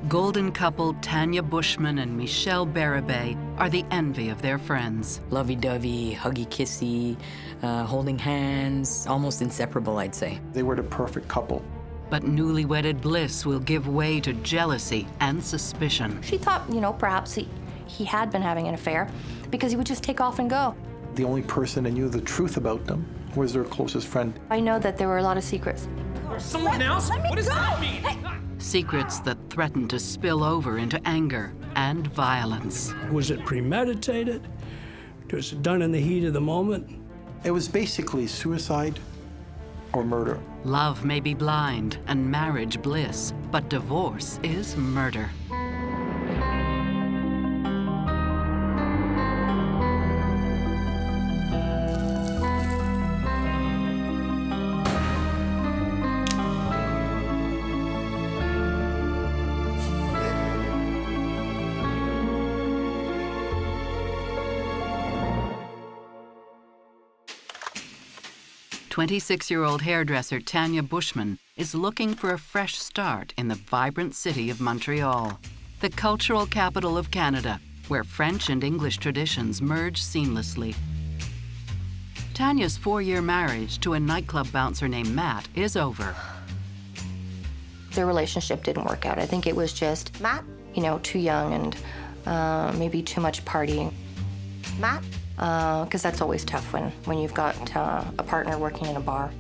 golden couple Tanya Buschman and Michel Bérubé are the envy of their friends. Lovey-dovey, huggy-kissy, holding hands, almost inseparable, I'd say. They were the perfect couple. But newly-wedded bliss will give way to jealousy and suspicion. She thought, you know, perhaps he had been having an affair because he would just take off and go. The only person that knew the truth about them was their closest friend. I know that there were a lot of secrets. Someone else? What does that mean? Secrets that threaten to spill over into anger and violence. Was it premeditated? Was it done in the heat of the moment? It was basically suicide or murder. Love may be blind and marriage bliss, but divorce is murder. "26-year-old hairdresser Tanya Buschman is looking for a fresh start in the vibrant city of Montreal, the cultural capital of Canada, where French and English traditions merge seamlessly. Tanya's 4-year marriage to a nightclub bouncer named Matt is over. Their relationship didn't work out. I think it was just Matt, you know, too young and maybe too much partying. Matt? Because that's always tough when you've got a partner working in a bar.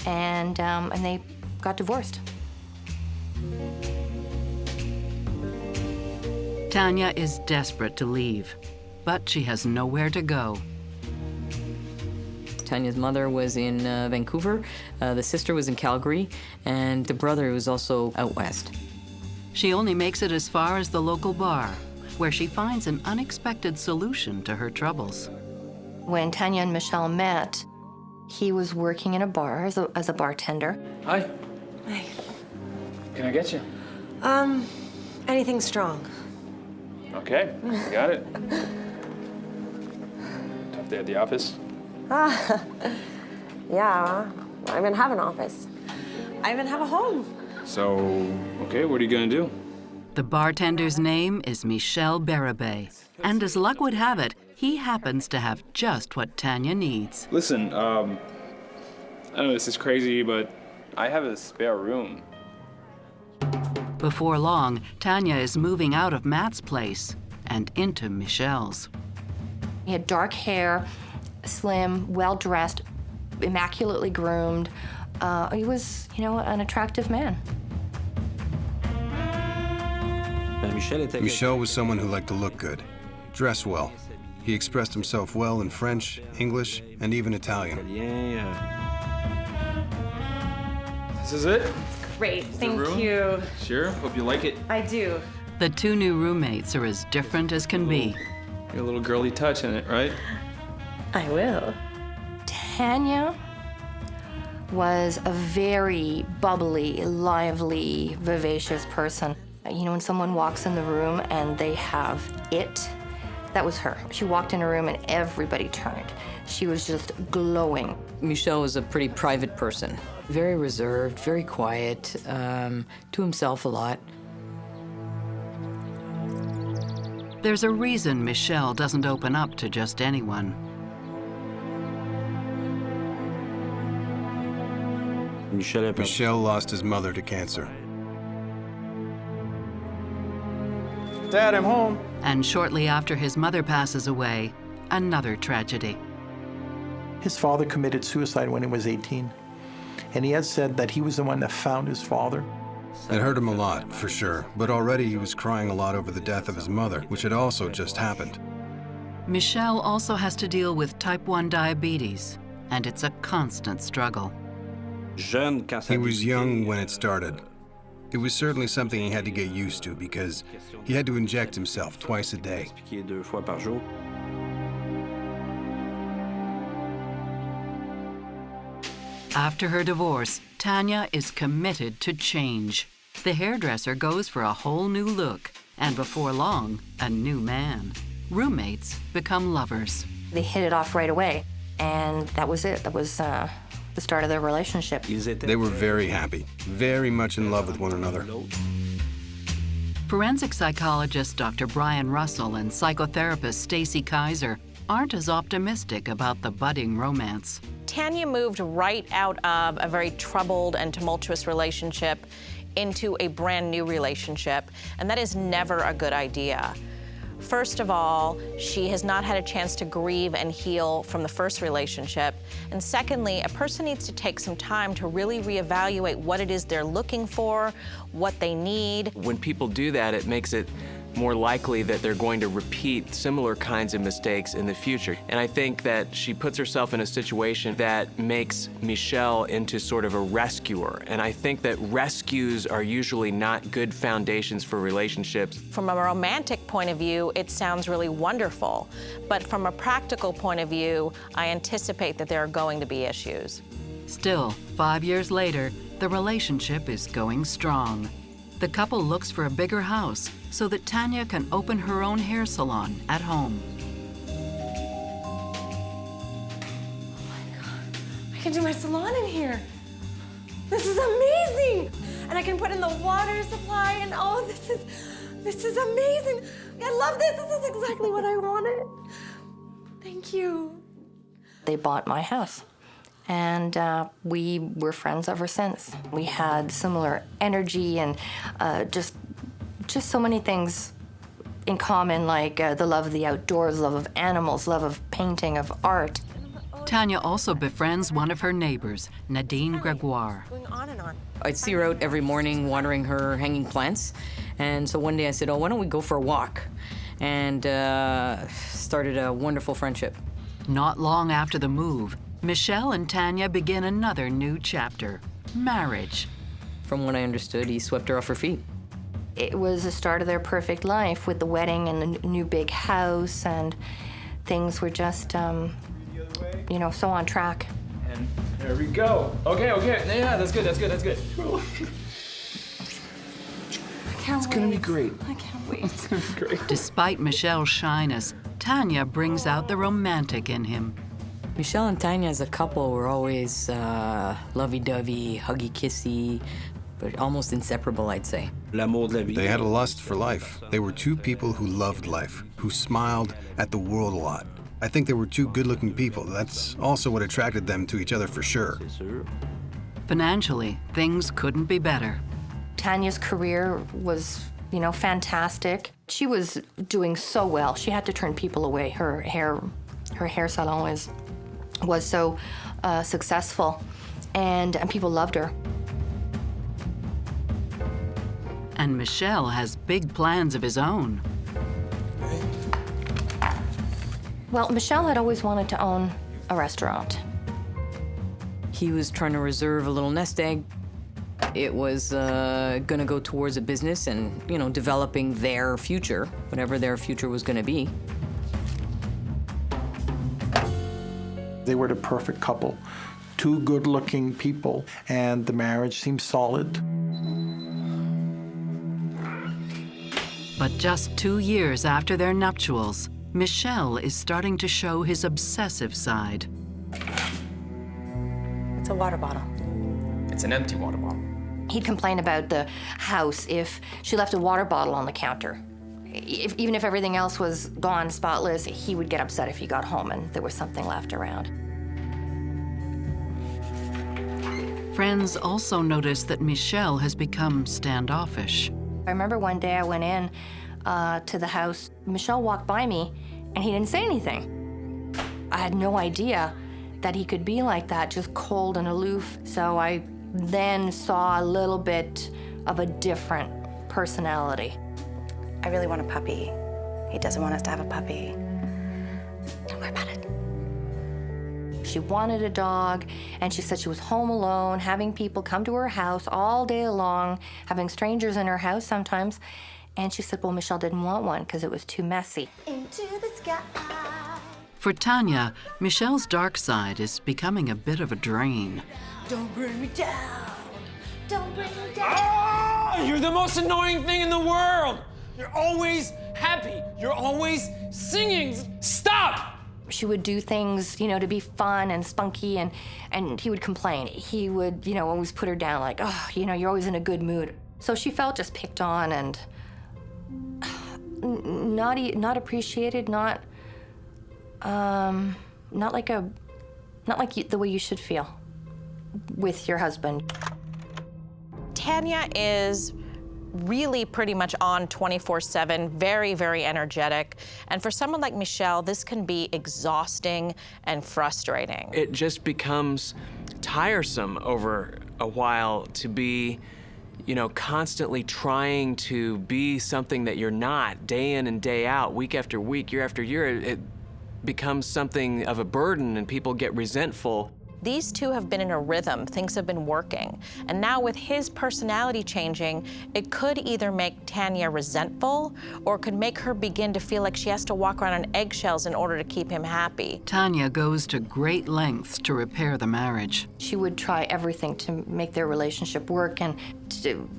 And they got divorced. Tanya is desperate to leave, but she has nowhere to go. Tanya's mother was in Vancouver, the sister was in Calgary, and the brother was also out west. She only makes it as far as the local bar, where she finds an unexpected solution to her troubles. When Tanya and Michel met, he was working in a bar as a bartender. Hi. Hey. Can I get you? Anything strong? Okay, got it. Tough day at the office? Yeah, I even have an office. I even have a home. So, okay, what are you gonna do? The bartender's name is Michel Bérubé, and as luck would have it, he happens to have just what Tanya needs. Listen, I know this is crazy, but I have a spare room. Before long, Tanya is moving out of Matt's place and into Michel's. He had dark hair, slim, well-dressed, immaculately groomed. He was, you know, an attractive man. Michel was someone who liked to look good, dress well. He expressed himself well in French, English, and even Italian. This is it? Great, thank room? you. Sure, hope you like it. I do. The two new roommates are as different as can be. Got a little girly touch in it, right? I will. Tanya was a very bubbly, lively, vivacious person. You know, when someone walks in the room and they have it, that was her. She walked in a room and everybody turned. She was just glowing. Michel was a pretty private person, very reserved, very quiet, to himself a lot. There's a reason Michel doesn't open up to just anyone. Michel lost his mother to cancer. Dad, I'm home. And shortly after his mother passes away, another tragedy. His father committed suicide when he was 18. And he has said that he was the one that found his father. It hurt him a lot, for sure, but already he was crying a lot over the death of his mother, which had also just happened. Michel also has to deal with type 1 diabetes, and it's a constant struggle. He was young when it started. It was certainly something he had to get used to because he had to inject himself twice a day. After her divorce, Tanya is committed to change. The hairdresser goes for a whole new look, and before long, a new man. Roommates become lovers. They hit it off right away, and that was it. That was the start of their relationship. They were very happy, very much in love with one another. Forensic psychologist Dr. Brian Russell and psychotherapist Stacy Kaiser aren't as optimistic about the budding romance. Tanya moved right out of a very troubled and tumultuous relationship into a brand new relationship, and that is never a good idea. First of all, she has not had a chance to grieve and heal from the first relationship. And secondly, a person needs to take some time to really reevaluate what it is they're looking for, what they need. When people do that, it makes it more likely that they're going to repeat similar kinds of mistakes in the future. And I think that she puts herself in a situation that makes Michel into sort of a rescuer. And I think that rescues are usually not good foundations for relationships. From a romantic point of view, it sounds really wonderful. But from a practical point of view, I anticipate that there are going to be issues. Still, 5 years later, the relationship is going strong. The couple looks for a bigger house so that Tanya can open her own hair salon at home. I can do my salon in here. This is amazing. And I can put in the water supply and oh, this is amazing. I love this. This is exactly what I wanted. Thank you. They bought my house. And we were friends ever since. We had similar energy and just so many things in common, like the love of the outdoors, love of animals, love of painting, of art. Tanya also befriends one of her neighbors, Nadine Gregoire. Going on and on. I'd see her out every morning watering her hanging plants. And so one day I said, oh, why don't we go for a walk? And started a wonderful friendship. Not long after the move, Michel and Tanya begin another new chapter, marriage. From what I understood, he swept her off her feet. It was the start of their perfect life with the wedding and the new big house, and things were just, you know, so on track. And there we go. Okay. Yeah, that's good. It's gonna be great. I can't wait. It's gonna be great. Despite Michel's shyness, Tanya brings out the romantic in him. Michel and Tanya as a couple were always lovey-dovey, huggy-kissy, but almost inseparable, I'd say. They had a lust for life. They were two people who loved life, who smiled at the world a lot. I think they were two good-looking people. That's also what attracted them to each other for sure. Financially, things couldn't be better. Tanya's career was, you know, fantastic. She was doing so well. She had to turn people away. Her hair salon was so successful, and people loved her. And Michel has big plans of his own. Well, Michel had always wanted to own a restaurant. He was trying to reserve a little nest egg. It was gonna go towards a business and, you know, developing their future, whatever their future was gonna be. They were the perfect couple. Two good-looking people, and the marriage seemed solid. But just 2 years after their nuptials, Michel is starting to show his obsessive side. It's a water bottle. It's an empty water bottle. He'd complain about the house if she left a water bottle on the counter. Even if everything else was gone spotless, he would get upset if he got home and there was something left around. Friends also notice that Michel has become standoffish. I remember one day I went in to the house. Michel walked by me and he didn't say anything. I had no idea that he could be like that, just cold and aloof. So I then saw a little bit of a different personality. I really want a puppy. He doesn't want us to have a puppy. Don't worry about it. She wanted a dog, and she said she was home alone, having people come to her house all day long, having strangers in her house sometimes. And she said, well, Michel didn't want one because it was too messy. Into the sky. For Tanya, Michel's dark side is becoming a bit of a drain. Don't bring me down. Don't bring me down. Oh, you're the most annoying thing in the world. You're always happy. You're always singing. Stop! She would do things, you know, to be fun and spunky, and he would complain. He would, you know, always put her down like, oh, you know, you're always in a good mood. So she felt just picked on and Not appreciated, not like the way you should feel with your husband. Tanya is really pretty much on 24/7, very, very energetic. And for someone like Michel, this can be exhausting and frustrating. It just becomes tiresome over a while to be, you know, constantly trying to be something that you're not, day in and day out, week after week, year after year. It becomes something of a burden and people get resentful. These two have been in a rhythm, things have been working. And now with his personality changing, it could either make Tanya resentful or could make her begin to feel like she has to walk around on eggshells in order to keep him happy. Tanya goes to great lengths to repair the marriage. She would try everything to make their relationship work and to,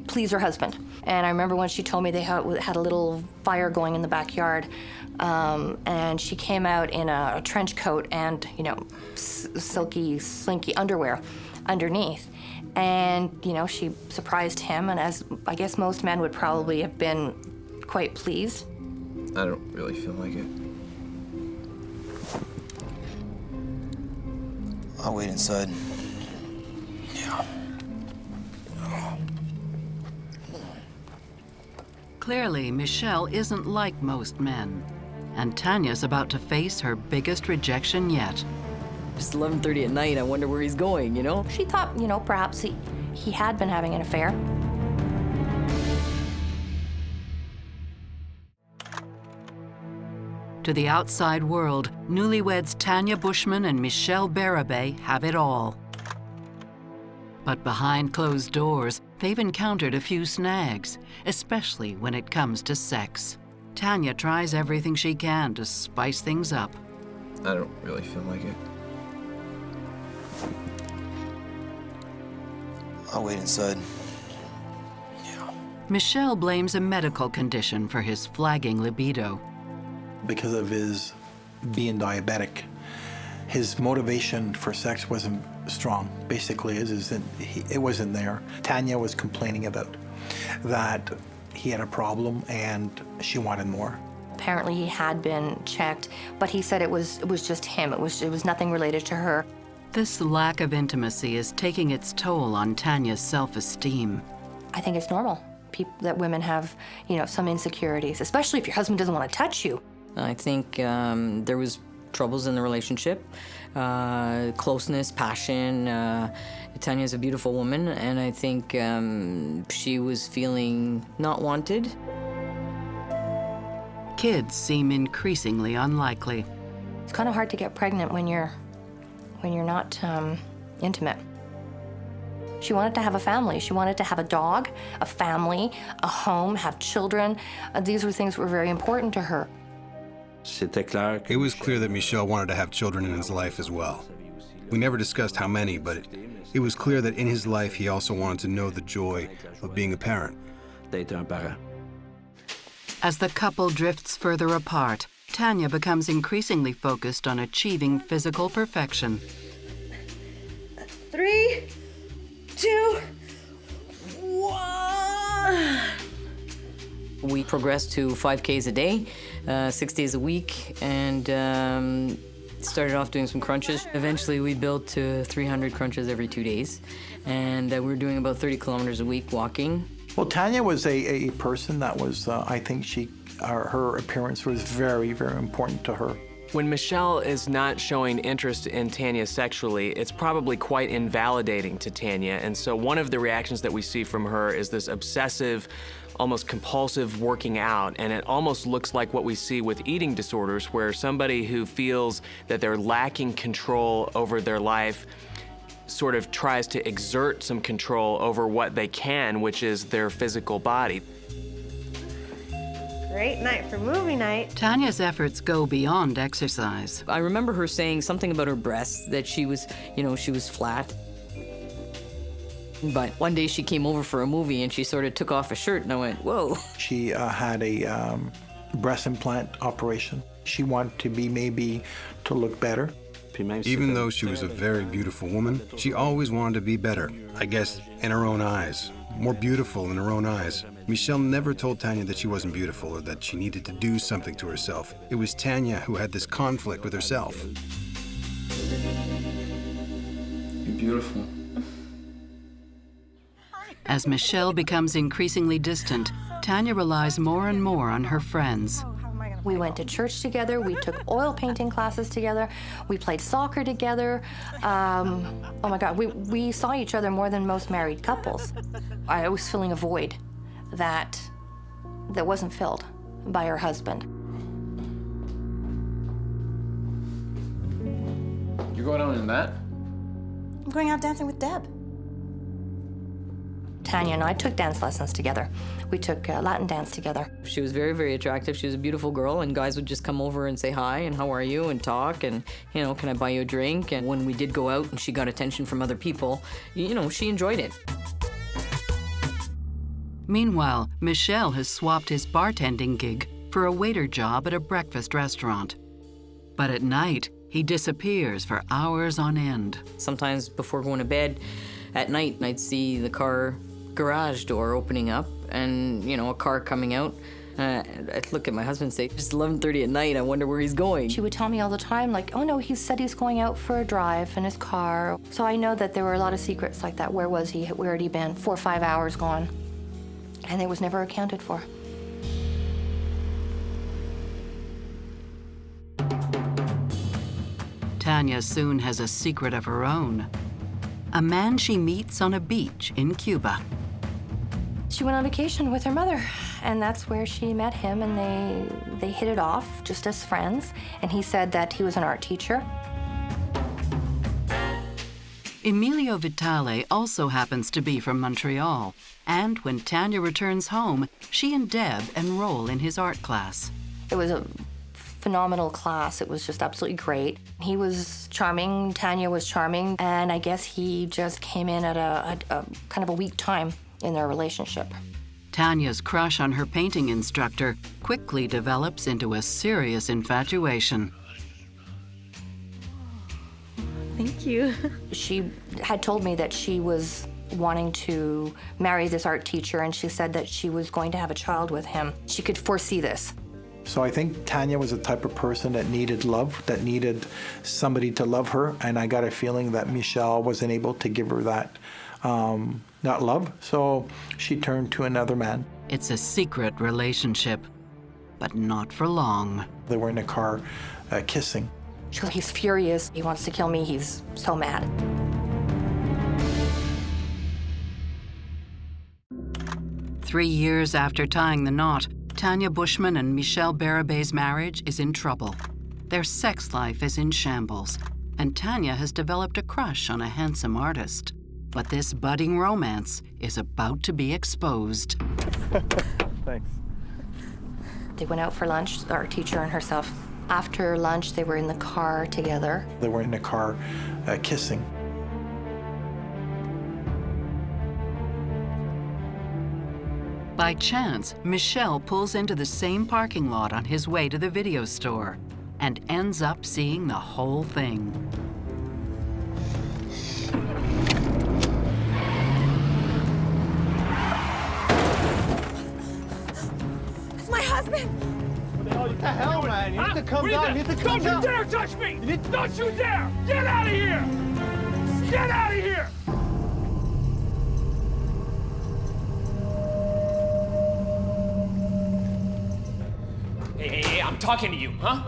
please her husband. And I remember when she told me they had a little fire going in the backyard, and she came out in a trench coat and, silky, slinky underwear underneath. And, she surprised him, and as I guess most men would probably have been quite pleased. I don't really feel like it. I'll wait inside. Yeah. Clearly, Michel isn't like most men, and Tanya's about to face her biggest rejection yet. It's 11:30 at night. I wonder where he's going, She thought, perhaps he had been having an affair. To the outside world, newlyweds Tanya Buschman and Michel Bérubé have it all. But behind closed doors, they've encountered a few snags, especially when it comes to sex. Tanya tries everything she can to spice things up. I don't really feel like it. I'll wait inside. Yeah. Michel blames a medical condition for his flagging libido. Because of his being diabetic, his motivation for sex wasn't strong. Basically, it wasn't there. Tanya was complaining about that he had a problem and she wanted more. Apparently he had been checked, but he said it was just him. It was nothing related to her. This lack of intimacy is taking its toll on Tanya's self-esteem. I think it's normal that women have, some insecurities, especially if your husband doesn't want to touch you. I think there was troubles in the relationship, closeness, passion. Tanya's a beautiful woman, and I think she was feeling not wanted. Kids seem increasingly unlikely. It's kind of hard to get pregnant when you're not intimate. She wanted to have a family. She wanted to have a dog, a family, a home, have children. These were things that were very important to her. It was clear that Michel wanted to have children in his life as well. We never discussed how many, but it was clear that in his life he also wanted to know the joy of being a parent. As the couple drifts further apart, Tanya becomes increasingly focused on achieving physical perfection. 3, 2, 1. We progressed to 5Ks a day, 6 days a week, and started off doing some crunches. Eventually, we built to 300 crunches every 2 days, and we were doing about 30 kilometers a week walking. Well, Tanya was a person that was, I think her appearance was very, very important to her. When Michel is not showing interest in Tanya sexually, it's probably quite invalidating to Tanya. And so one of the reactions that we see from her is this obsessive, almost compulsive working out. And it almost looks like what we see with eating disorders, where somebody who feels that they're lacking control over their life sort of tries to exert some control over what they can, which is their physical body. Great night for movie night. Tanya's efforts go beyond exercise. I remember her saying something about her breasts, that she was, she was flat. But one day she came over for a movie and she sort of took off a shirt and I went, whoa. She had a breast implant operation. She wanted to look better. Even though she was a very beautiful woman, she always wanted to be better, I guess, in her own eyes. more beautiful in her own eyes. Michel never told Tanya that she wasn't beautiful or that she needed to do something to herself. It was Tanya who had this conflict with herself. You're beautiful. As Michel becomes increasingly distant, Tanya relies more and more on her friends. We went to church together, we took oil painting classes together, we played soccer together. Oh my God, we saw each other more than most married couples. I was feeling a void that wasn't filled by her husband. You're going out in that? I'm going out dancing with Deb. Tanya and I took dance lessons together. We took Latin dance together. She was very, very attractive. She was a beautiful girl, and guys would just come over and say hi and how are you and talk and, you know, can I buy you a drink? And when we did go out and she got attention from other people, you know, she enjoyed it. Meanwhile, Michel has swapped his bartending gig for a waiter job at a breakfast restaurant. But at night, he disappears for hours on end. Sometimes before going to bed at night, I'd see the car garage door opening up and, you know, a car coming out. I'd look at my husband and say, it's 11:30 at night, I wonder where he's going. She would tell me all the time, like, oh no, he said he's going out for a drive in his car. So I know that there were a lot of secrets like that. Where was he? Where had he been? 4 or 5 hours gone. And it was never accounted for. Tanya soon has a secret of her own. A man she meets on a beach in Cuba. She went on vacation with her mother, and that's where she met him, and they hit it off just as friends, and he said that he was an art teacher. Emilio Vitale also happens to be from Montreal, and when Tanya returns home, she and Deb enroll in his art class. It was a phenomenal class. It was just absolutely great. He was charming, Tanya was charming, and I guess he just came in at a kind of a weak time in their relationship. Tanya's crush on her painting instructor quickly develops into a serious infatuation. Thank you. She had told me that she was wanting to marry this art teacher, and she said that she was going to have a child with him. She could foresee this. So I think Tanya was the type of person that needed love, that needed somebody to love her, and I got a feeling that Michel wasn't able to give her that love, so she turned to another man. It's a secret relationship, but not for long. They were in a car kissing. She goes, he's furious, he wants to kill me, he's so mad. Three years after tying the knot, Tanya Buschman and Michel Bérubé's marriage is in trouble. Their sex life is in shambles, and Tanya has developed a crush on a handsome artist. But this budding romance is about to be exposed. Thanks. They went out for lunch, our teacher and herself. After lunch, they were in the car together. They were in a car kissing. By chance, Michel pulls into the same parking lot on his way to the video store and ends up seeing the whole thing. It's my husband. What the hell, man? You need to come down. You need to come down. Don't you dare touch me! Don't you dare! Get out of here! Get out of here! Hey, I'm talking to you, huh?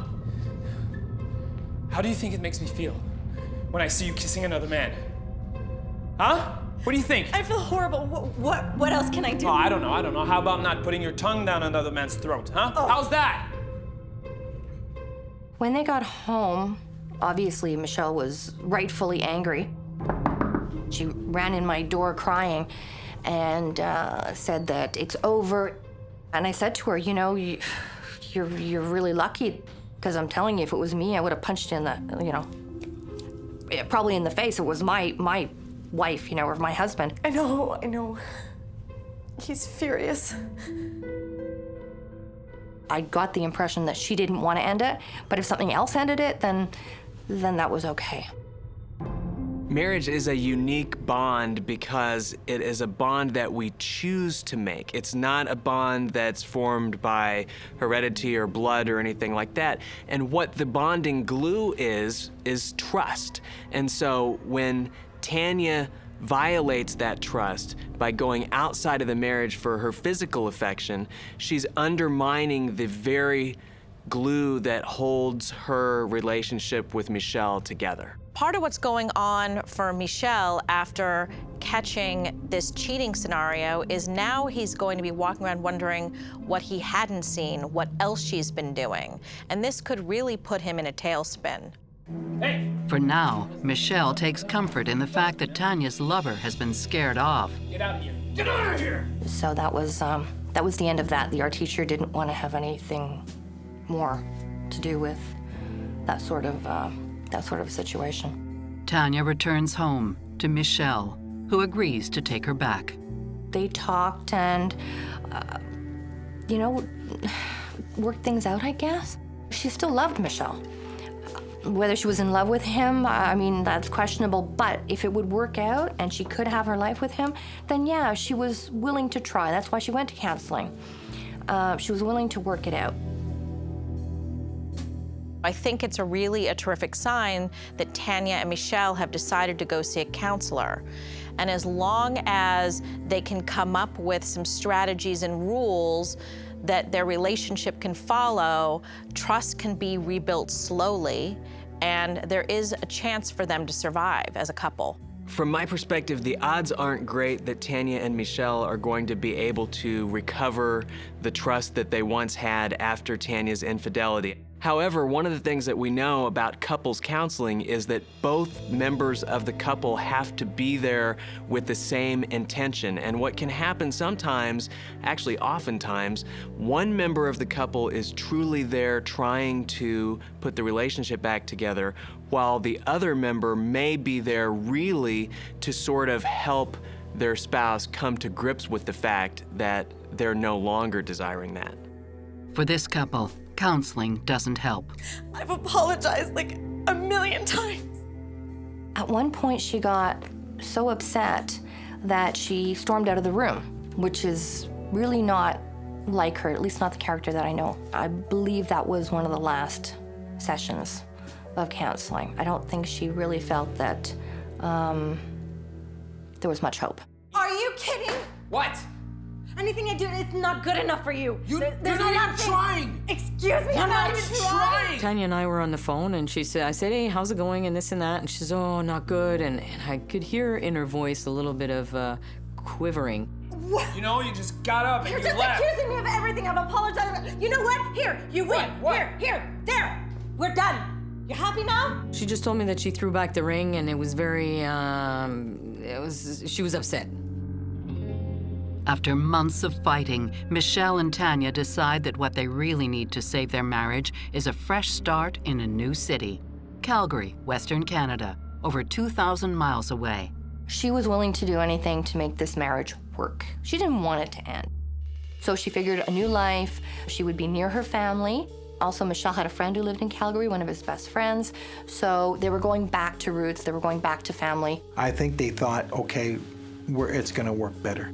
How do you think it makes me feel when I see you kissing another man? Huh? What do you think? I feel horrible. What else can I do? Oh, I don't know. How about not putting your tongue down another man's throat, huh? Oh. How's that? When they got home, obviously Michel was rightfully angry. She ran in my door crying and said that it's over. And I said to her, you know, you're really lucky, because I'm telling you, if it was me, I would have punched you in the, you know, probably in the face. It was my wife, you know, or my husband. I know. He's furious. I got the impression that she didn't want to end it, but if something else ended it, then that was okay. Marriage is a unique bond because it is a bond that we choose to make. It's not a bond that's formed by heredity or blood or anything like that. And what the bonding glue is trust. And so when Tanya violates that trust by going outside of the marriage for her physical affection, she's undermining the very glue that holds her relationship with Michel together. Part of what's going on for Michel after catching this cheating scenario is now he's going to be walking around wondering what he hadn't seen, what else she's been doing. And this could really put him in a tailspin. Hey! For now, Michel takes comfort in the fact that Tanya's lover has been scared off. Get out of here! Get out of here! So that was the end of that. The art teacher didn't want to have anything more to do with that sort of situation. Tanya returns home to Michel, who agrees to take her back. They talked and, worked things out, I guess. She still loved Michel. Whether she was in love with him, I mean, that's questionable, but if it would work out and she could have her life with him, then yeah, she was willing to try. That's why she went to counseling. She was willing to work it out. I think it's really a terrific sign that Tanya and Michel have decided to go see a counselor. And as long as they can come up with some strategies and rules that their relationship can follow, trust can be rebuilt slowly, and there is a chance for them to survive as a couple. From my perspective, the odds aren't great that Tanya and Michel are going to be able to recover the trust that they once had after Tanya's infidelity. However, one of the things that we know about couples counseling is that both members of the couple have to be there with the same intention. And what can happen sometimes, actually oftentimes, one member of the couple is truly there trying to put the relationship back together, while the other member may be there really to sort of help their spouse come to grips with the fact that they're no longer desiring that. For this couple, counseling doesn't help. I've apologized like a million times. At one point, she got so upset that she stormed out of the room, which is really not like her, at least not the character that I know. I believe that was one of the last sessions of counseling. I don't think she really felt that there was much hope. Are you kidding? What? Anything I do is not good enough for you. You're not even trying. Excuse me, I'm not even trying. Tanya and I were on the phone, and I said, hey, how's it going, and this and that, and she says, oh, not good, and I could hear in her voice a little bit of quivering. What? You know, you just got up and You're you just left. accusing me of everything. I've apologized. You know what? Here, you win. What? Here, there. We're done. You happy now? She just told me that she threw back the ring, and it was very, she was upset. After months of fighting, Michel and Tanya decide that what they really need to save their marriage is a fresh start in a new city, Calgary, Western Canada, over 2,000 miles away. She was willing to do anything to make this marriage work. She didn't want it to end. So she figured a new life, she would be near her family. Also, Michel had a friend who lived in Calgary, one of his best friends. So they were going back to roots, they were going back to family. I think they thought, okay, it's gonna work better.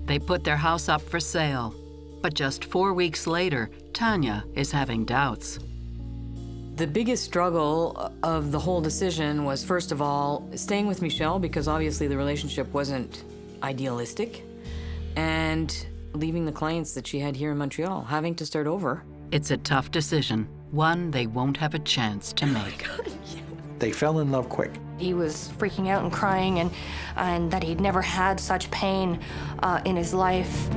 They put their house up for sale. But just 4 weeks later, Tanya is having doubts. The biggest struggle of the whole decision was, first of all, staying with Michel, because obviously the relationship wasn't idealistic, and leaving the clients that she had here in Montreal, having to start over. It's a tough decision, one they won't have a chance to make. They fell in love quick. He was freaking out and crying, and that he'd never had such pain in his life.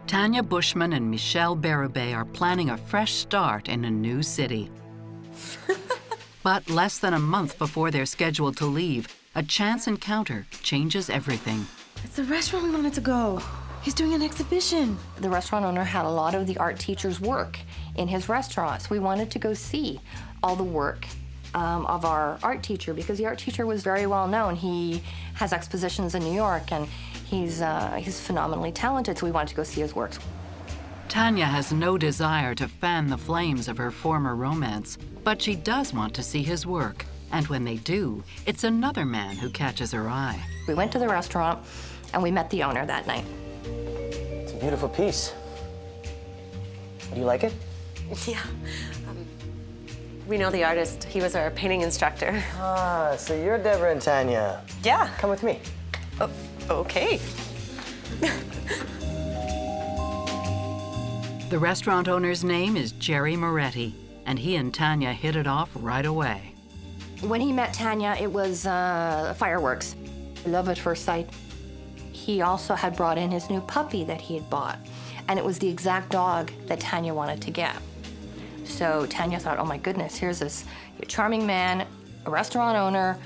Tanya Buschman and Michel Bérubé are planning a fresh start in a new city. But less than a month before they're scheduled to leave, a chance encounter changes everything. It's the restaurant we wanted to go. He's doing an exhibition. The restaurant owner had a lot of the art teacher's work in his restaurant, so we wanted to go see all the work of our art teacher, because the art teacher was very well known. He has expositions in New York, and he's phenomenally talented, so we wanted to go see his works. Tanya has no desire to fan the flames of her former romance, but she does want to see his work. And when they do, it's another man who catches her eye. We went to the restaurant and we met the owner that night. It's a beautiful piece. Do you like it? Yeah. We know the artist. He was our painting instructor. Ah, so you're Deborah and Tanya. Yeah. Come with me. Oh, okay. The restaurant owner's name is Jerry Moretti, and he and Tanya hit it off right away. When he met Tanya, it was fireworks. Love at first sight. He also had brought in his new puppy that he had bought, and it was the exact dog that Tanya wanted to get. So Tanya thought, oh my goodness, here's this charming man, a restaurant owner,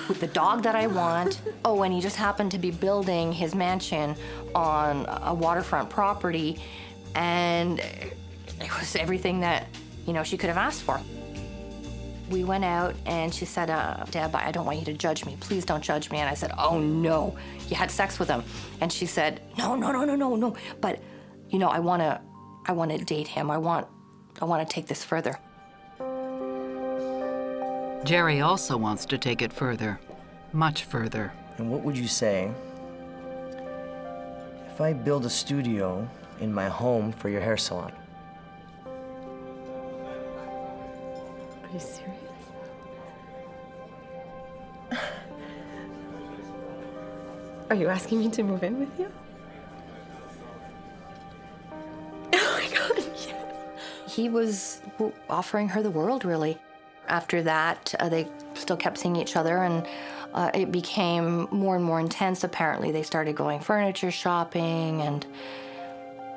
with the dog that I want. Oh, and he just happened to be building his mansion on a waterfront property, and it was everything that, you know, she could have asked for. We went out and she said, Deb, I don't want you to judge me. Please don't judge me. And I said, oh no, you had sex with him. And she said, no. But, you know, I want to date him. I want to take this further. Jerry also wants to take it further, much further. And what would you say if I build a studio in my home for your hair salon? Are you serious? Are you asking me to move in with you? Oh my God, yes. He was offering her the world, really. After that, they still kept seeing each other, and it became more and more intense, apparently. They started going furniture shopping and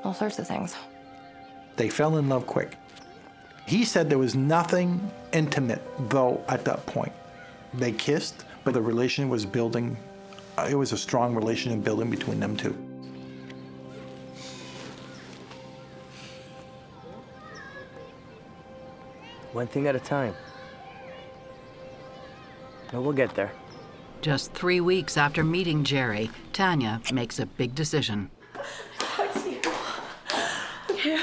all sorts of things. They fell in love quick. He said there was nothing intimate, though, at that point. They kissed, but the relation was building. It was a strong relationship building between them two. One thing at a time. But we'll get there. Just 3 weeks after meeting Jerry, Tanya makes a big decision. Okay,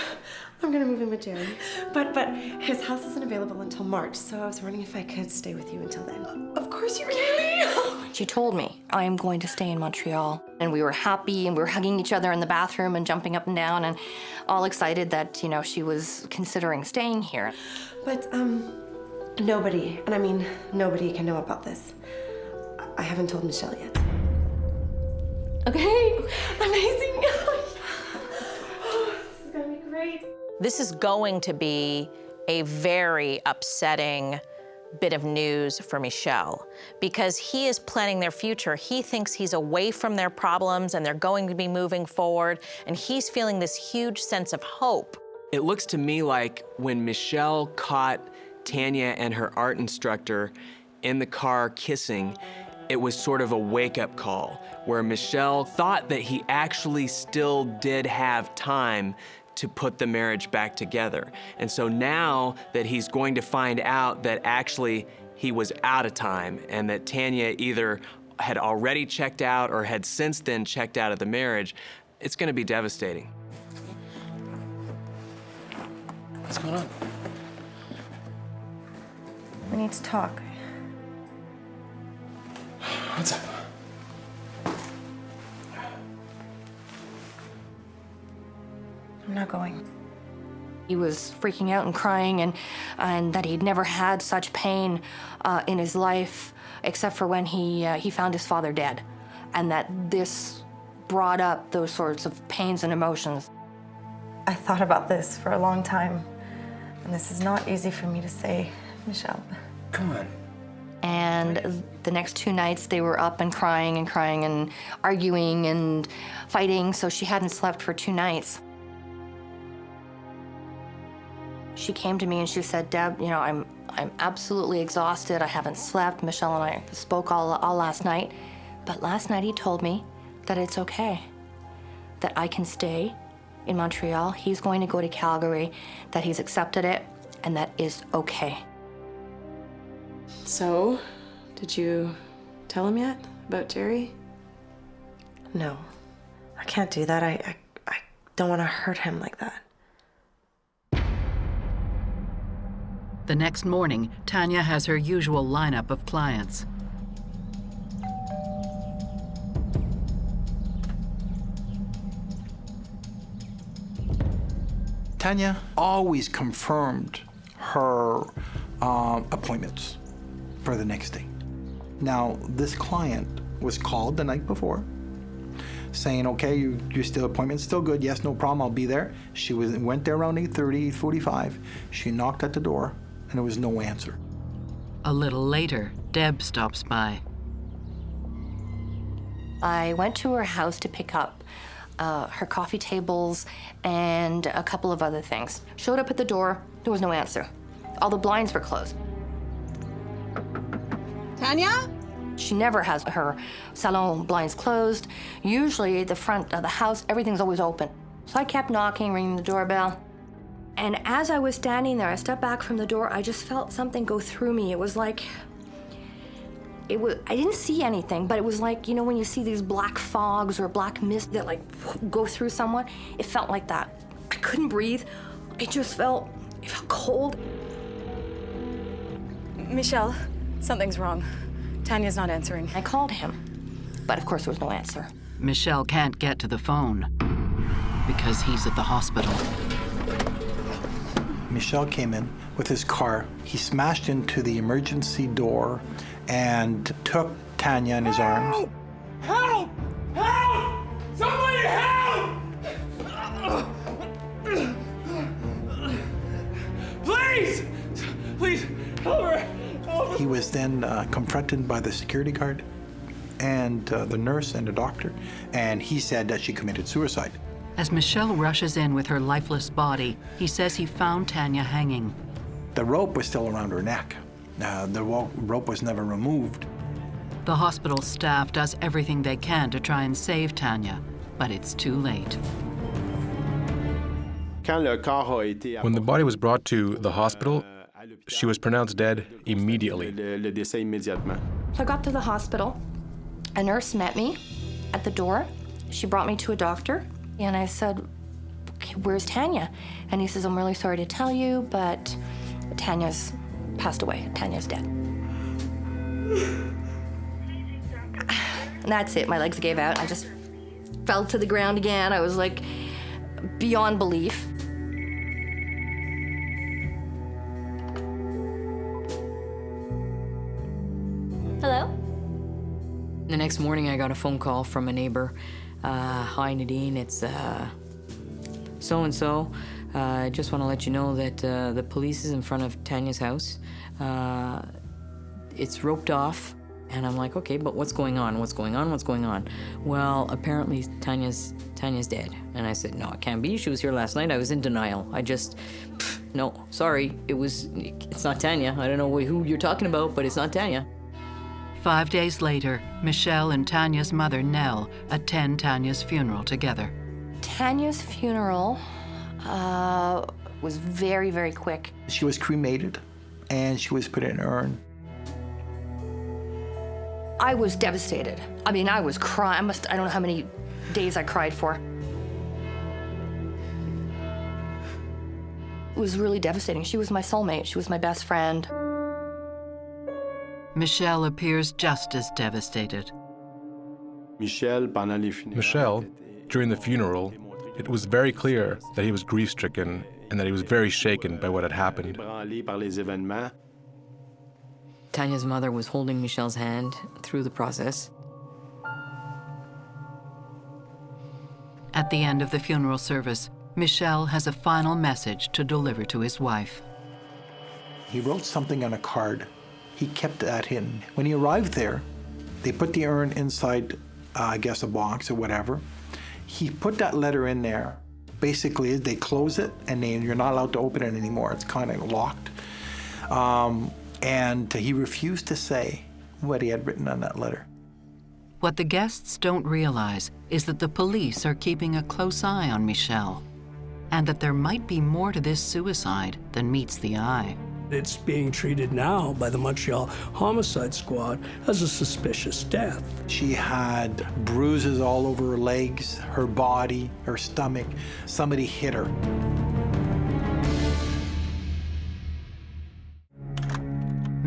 I'm gonna move in with Jerry. But his house isn't available until March, so I was wondering if I could stay with you until then. Of course you can. She told me, I am going to stay in Montreal. And we were happy, and we were hugging each other in the bathroom and jumping up and down, and all excited that, you know, she was considering staying here. But, nobody, and I mean nobody can know about this. I haven't told Michel yet. Okay, amazing. Oh, this is gonna be great. This is going to be a very upsetting bit of news for Michel because he is planning their future. He thinks he's away from their problems and they're going to be moving forward, and he's feeling this huge sense of hope. It looks to me like when Michel caught Tanya and her art instructor in the car kissing, it was sort of a wake-up call where Michel thought that he actually still did have time to put the marriage back together. And so now that he's going to find out that actually he was out of time and that Tanya either had already checked out or had since then checked out of the marriage, it's gonna be devastating. What's going on? We need to talk. What's up? I'm not going. He was freaking out and crying, and that he'd never had such pain in his life, except for when he found his father dead, and that this brought up those sorts of pains and emotions. I thought about this for a long time, and this is not easy for me to say, Michel. Come on. And the next 2 nights, they were up and crying and arguing and fighting, so she hadn't slept for 2 nights. She came to me and she said, Deb, you know, I'm absolutely exhausted. I haven't slept. Michel and I spoke all last night. But last night he told me that it's okay, that I can stay in Montreal. He's going to go to Calgary, that he's accepted it, and that is okay. So, did you tell him yet about Jerry? No, I can't do that. I don't want to hurt him like that. The next morning, Tanya has her usual lineup of clients. Tanya always confirmed her appointments for the next day. Now, this client was called the night before, saying, okay, your still appointment's still good. Yes, no problem, I'll be there. She went there around 8:30, 8:45. She knocked at the door, and there was no answer. A little later, Deb stops by. I went to her house to pick up her coffee tables and a couple of other things. Showed up at the door, there was no answer. All the blinds were closed. Tanya? She never has her salon blinds closed. Usually the front of the house, everything's always open. So I kept knocking, ringing the doorbell. And as I was standing there, I stepped back from the door, I just felt something go through me. It was like, I didn't see anything, but it was like, you know, when you see these black fogs or black mist that like go through someone, it felt like that. I couldn't breathe. It felt cold. Michel, something's wrong. Tanya's not answering. I called him, but of course there was no answer. Michel can't get to the phone because he's at the hospital. Michel came in with his car. He smashed into the emergency door and took Tanya in his arms. Help! Help! Somebody help! Please! Please, help her! Help her! He was then confronted by the security guard and the nurse and the doctor, and he said that she committed suicide. As Michel rushes in with her lifeless body, he says he found Tanya hanging. The rope was still around her neck. The rope was never removed. The hospital staff does everything they can to try and save Tanya, but it's too late. When the body was brought to the hospital, she was pronounced dead immediately. So I got to the hospital. A nurse met me at the door. She brought me to a doctor, and I said, okay, where's Tanya? And he says, I'm really sorry to tell you, but Tanya's passed away. Tanya's dead. And that's it. My legs gave out. I just fell to the ground again. I was like beyond belief. Hello? The next morning, I got a phone call from a neighbor. Hi, Nadine, it's so-and-so. I just want to let you know that the police is in front of Tanya's house. It's roped off. And I'm like, okay, but what's going on? What's going on? What's going on? Well, apparently Tanya's dead. And I said, no, it can't be. She was here last night. I was in denial. No, sorry. It's not Tanya. I don't know who you're talking about, but it's not Tanya. 5 days later, Michel and Tanya's mother, Nell, attend Tanya's funeral together. Tanya's funeral was very, very quick. She was cremated, and she was put in an urn. I was devastated. I mean, I was crying. I don't know how many days I cried for. It was really devastating. She was my soulmate. She was my best friend. Michel appears just as devastated. Michel, during the funeral, it was very clear that he was grief-stricken and that he was very shaken by what had happened. Tanya's mother was holding Michel's hand through the process. At the end of the funeral service, Michel has a final message to deliver to his wife. He wrote something on a card. He kept that hidden. When he arrived there, they put the urn inside, I guess, a box or whatever. He put that letter in there. Basically, they close it, and you're not allowed to open it anymore. It's kind of locked. And he refused to say what he had written on that letter. What the guests don't realize is that the police are keeping a close eye on Michel, and that there might be more to this suicide than meets the eye. It's being treated now by the Montreal Homicide Squad as a suspicious death. She had bruises all over her legs, her body, her stomach. Somebody hit her.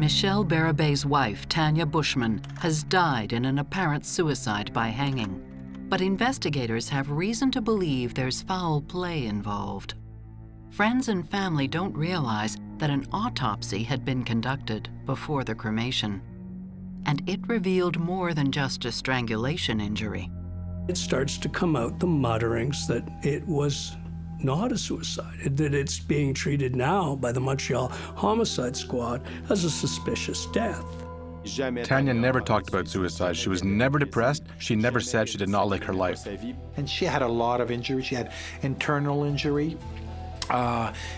Michel Bérubé's wife, Tanya Buschman, has died in an apparent suicide by hanging. But investigators have reason to believe there's foul play involved. Friends and family don't realize that an autopsy had been conducted before the cremation. And it revealed more than just a strangulation injury. It starts to come out, the mutterings, that it was not a suicide, that it's being treated now by the Montreal homicide squad as a suspicious death. Tanya never talked about suicide. She was never depressed. She never said she did not like her life. And she had a lot of injuries. She had internal injury.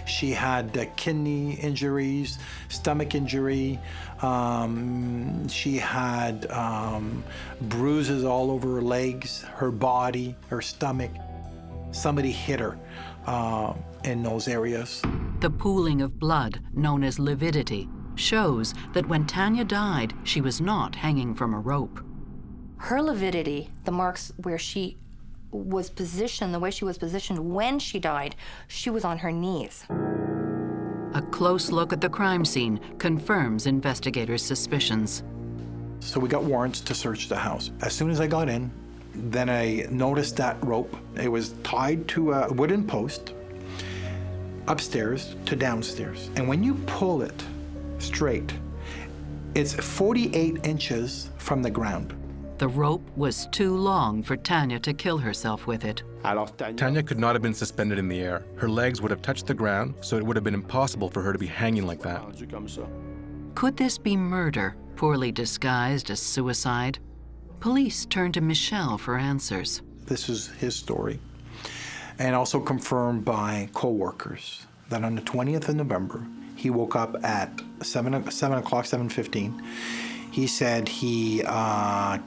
She had kidney injuries, stomach injury. She had bruises all over her legs, her body, her stomach. Somebody hit her in those areas. The pooling of blood, known as lividity, shows that when Tanya died, she was not hanging from a rope. Her lividity, the marks where she was positioned, the way she was positioned when she died, she was on her knees. A close look at the crime scene confirms investigators' suspicions. So we got warrants to search the house. As soon as I got in, then I noticed that rope. It was tied to a wooden post upstairs to downstairs. And when you pull it straight, it's 48 inches from the ground. The rope was too long for Tanya to kill herself with it. Tanya could not have been suspended in the air. Her legs would have touched the ground, so it would have been impossible for her to be hanging like that. Could this be murder, poorly disguised as suicide? Police turned to Michel for answers. This is his story, and also confirmed by co-workers that on the 20th of November, he woke up at 7:15. He said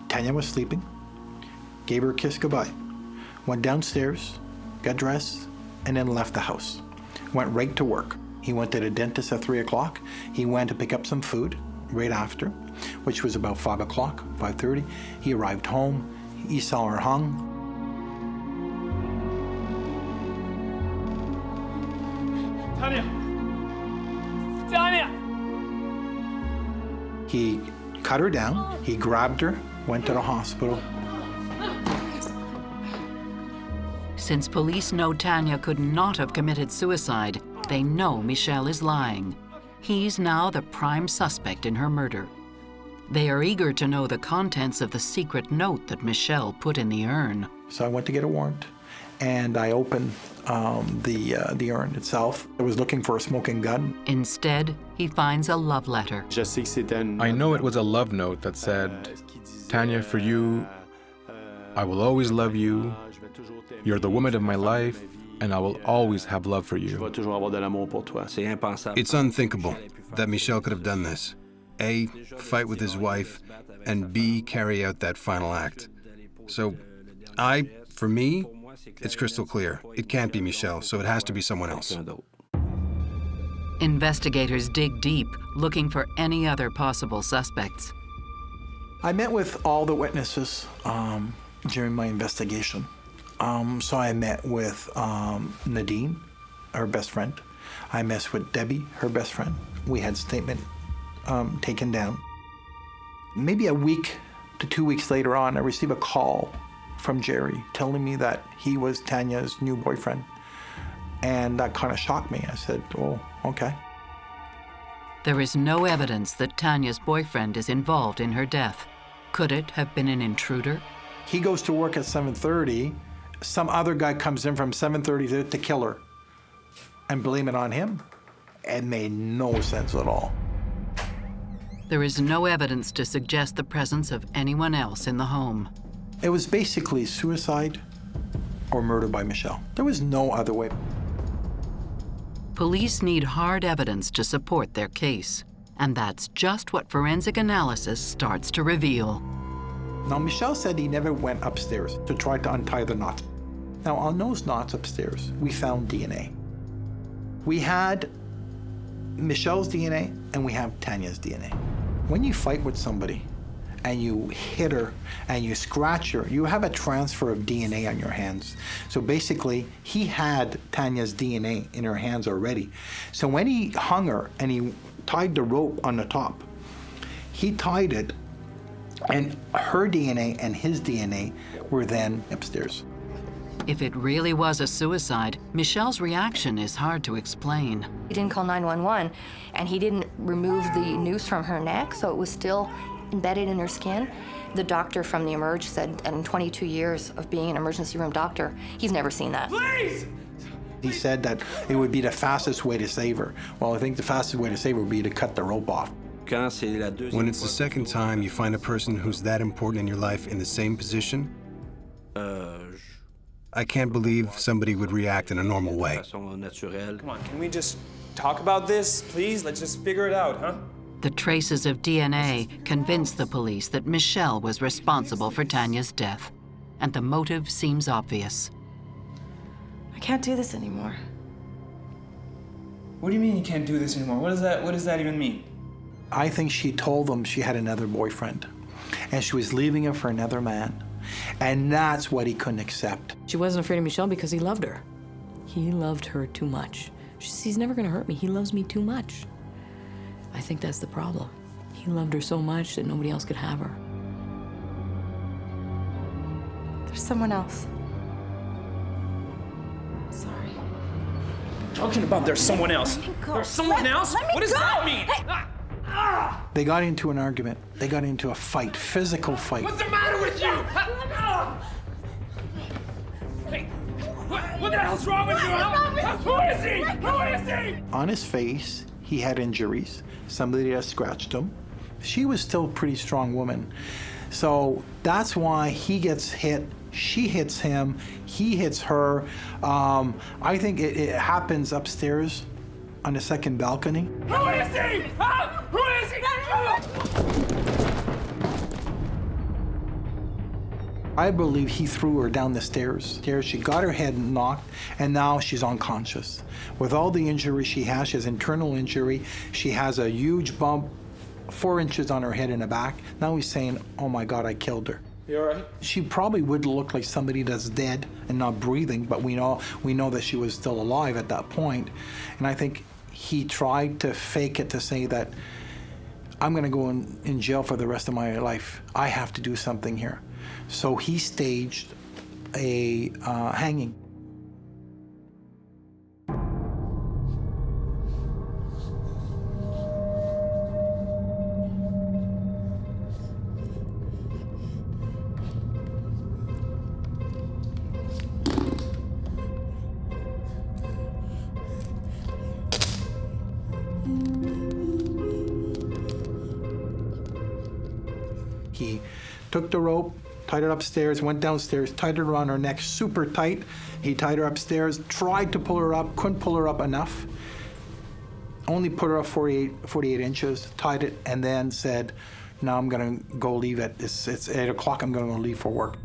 Tanya was sleeping, gave her a kiss goodbye, went downstairs, got dressed, and then left the house. Went right to work. He went to the dentist at 3 o'clock. He went to pick up some food right after, which was about 5 o'clock, 5:30. He arrived home. He saw her hung. Tanya! Tanya! He cut her down. He grabbed her, went to the hospital. Since police know Tanya could not have committed suicide, they know Michel is lying. He's now the prime suspect in her murder. They are eager to know the contents of the secret note that Michel put in the urn. So I went to get a warrant, and I opened the urn itself. I was looking for a smoking gun. Instead, he finds a love letter. I know it was a love note that said, Tanya, for you, I will always love you. You're the woman of my life, and I will always have love for you. It's unthinkable that Michel could have done this. A, fight with his wife, and B, carry out that final act. So, for me, it's crystal clear. It can't be Michel, so it has to be someone else. Investigators dig deep, looking for any other possible suspects. I met with all the witnesses during my investigation. So I met with Nadine, her best friend. I met with Debbie, her best friend. We had statement taken down. Maybe a week to 2 weeks later on, I received a call from Jerry telling me that he was Tanya's new boyfriend. And that kind of shocked me. I said, oh, okay. There is no evidence that Tanya's boyfriend is involved in her death. Could it have been an intruder? He goes to work at 7:30. Some other guy comes in from 7:30 to kill her and blame it on him. It made no sense at all. There is no evidence to suggest the presence of anyone else in the home. It was basically suicide or murder by Michel. There was no other way. Police need hard evidence to support their case, and that's just what forensic analysis starts to reveal. Now, Michel said he never went upstairs to try to untie the knots. Now, on those knots upstairs, we found DNA. We had Michel's DNA and we have Tanya's DNA. When you fight with somebody and you hit her and you scratch her, you have a transfer of DNA on your hands. So basically, he had Tanya's DNA in her hands already. So when he hung her and he tied the rope on the top, He tied it, and her DNA and his DNA were then upstairs. If it really was a suicide, Michel's reaction is hard to explain. He didn't call 911, and he didn't remove the noose from her neck, so it was still embedded in her skin. The doctor from the Emerge said in 22 years of being an emergency room doctor, he's never seen that. Please! He said that it would be the fastest way to save her. Well, I think the fastest way to save her would be to cut the rope off. When it's the second time you find a person who's that important in your life in the same position, I can't believe somebody would react in a normal way. Come on, can we just talk about this, please? Let's just figure it out, huh? The traces of DNA convince the police that Michel was responsible for Tanya's death, and the motive seems obvious. I can't do this anymore. What do you mean you can't do this anymore? What does that even mean? I think she told them she had another boyfriend, and she was leaving him for another man, and that's what he couldn't accept. She wasn't afraid of Michel because he loved her. He loved her too much. She says, he's never gonna hurt me. He loves me too much. I think that's the problem. He loved her so much that nobody else could have her. There's someone else. Sorry. Talking about there's someone else. There's someone else? What does that mean? They got into an argument. They got into a fight, physical fight. What's the matter with you? Hey, what the hell's wrong with you, huh? Who is he? Who is he? On his face, he had injuries. Somebody had scratched him. She was still a pretty strong woman. So that's why he gets hit. She hits him. He hits her. I think it happens upstairs on the second balcony. Who is he? Huh? Who is he? I believe he threw her down the stairs. She got her head knocked, and now she's unconscious. With all the injuries she has internal injury. She has a huge bump, 4 inches on her head and the back. Now he's saying, oh my God, I killed her. You all right? She probably would look like somebody that's dead and not breathing, but we know that she was still alive at that point. And I think he tried to fake it to say that I'm gonna go in jail for the rest of my life. I have to do something here. So he staged a hanging. He took the rope, tied it upstairs, went downstairs, tied it around her neck super tight. He tied her upstairs, tried to pull her up, couldn't pull her up enough. Only put her up 48 inches, tied it, and then said, now I'm gonna go leave it's 8 o'clock, I'm gonna go leave for work.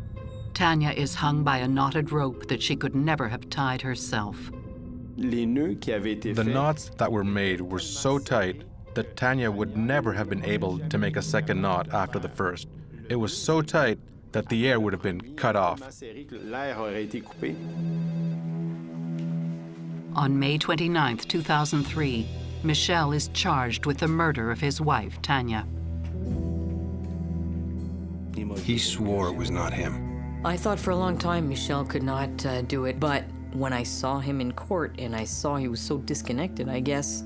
Tanya is hung by a knotted rope that she could never have tied herself. The knots that were made were so tight that Tanya would never have been able to make a second knot after the first. It was so tight that the air would have been cut off. On May 29, 2003, Michel is charged with the murder of his wife, Tanya. He swore it was not him. I thought for a long time Michel could not do it, but when I saw him in court and I saw he was so disconnected, I guess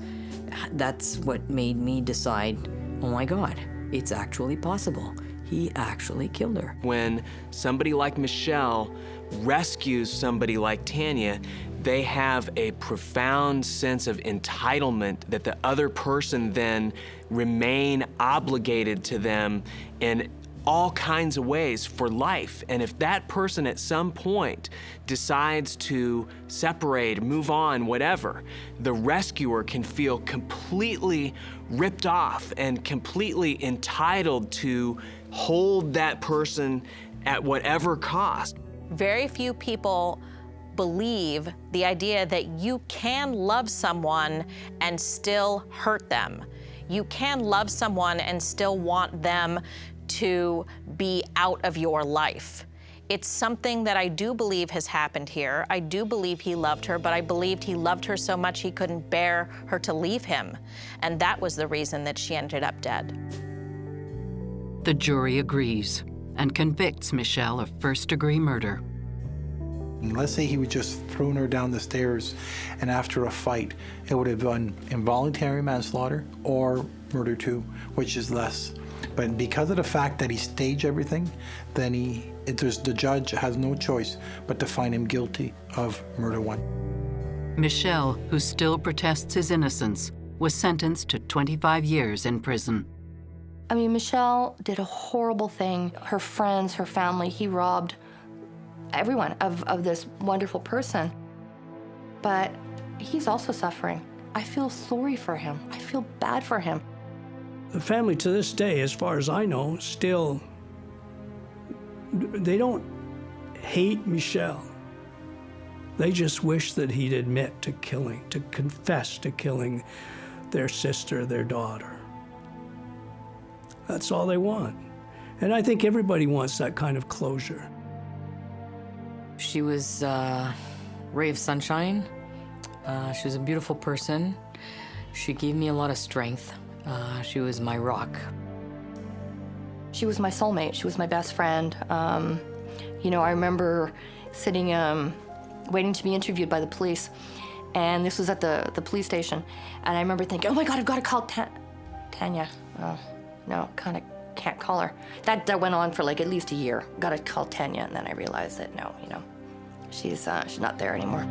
that's what made me decide, oh my God, it's actually possible. He actually killed her. When somebody like Michel rescues somebody like Tanya, they have a profound sense of entitlement that the other person then remain obligated to them in all kinds of ways for life. And if that person at some point decides to separate, move on, whatever, the rescuer can feel completely ripped off and completely entitled to hold that person at whatever cost. Very few people believe the idea that you can love someone and still hurt them. You can love someone and still want them to be out of your life. It's something that I do believe has happened here. I do believe he loved her, but I believed he loved her so much he couldn't bear her to leave him. And that was the reason that she ended up dead. The jury agrees and convicts Michel of first-degree murder. And let's say he would just thrown her down the stairs, and after a fight, it would have been involuntary manslaughter or murder two, which is less. But because of the fact that he staged everything, then the judge has no choice but to find him guilty of murder one. Michel, who still protests his innocence, was sentenced to 25 years in prison. I mean, Michel did a horrible thing. Her friends, her family, he robbed everyone of this wonderful person. But he's also suffering. I feel sorry for him. I feel bad for him. The family to this day, as far as I know, still, they don't hate Michel. They just wish that he'd admit to killing, to confess to killing their sister, their daughter. That's all they want. And I think everybody wants that kind of closure. She was a ray of sunshine. She was a beautiful person. She gave me a lot of strength. She was my rock. She was my soulmate. She was my best friend. You know, I remember sitting, waiting to be interviewed by the police, and this was at the police station. And I remember thinking, oh my God, I've got to call Tanya. Oh, no, kind of can't call her. That went on for like at least a year. Got to call Tanya, and then I realized that no, you know, she's not there anymore.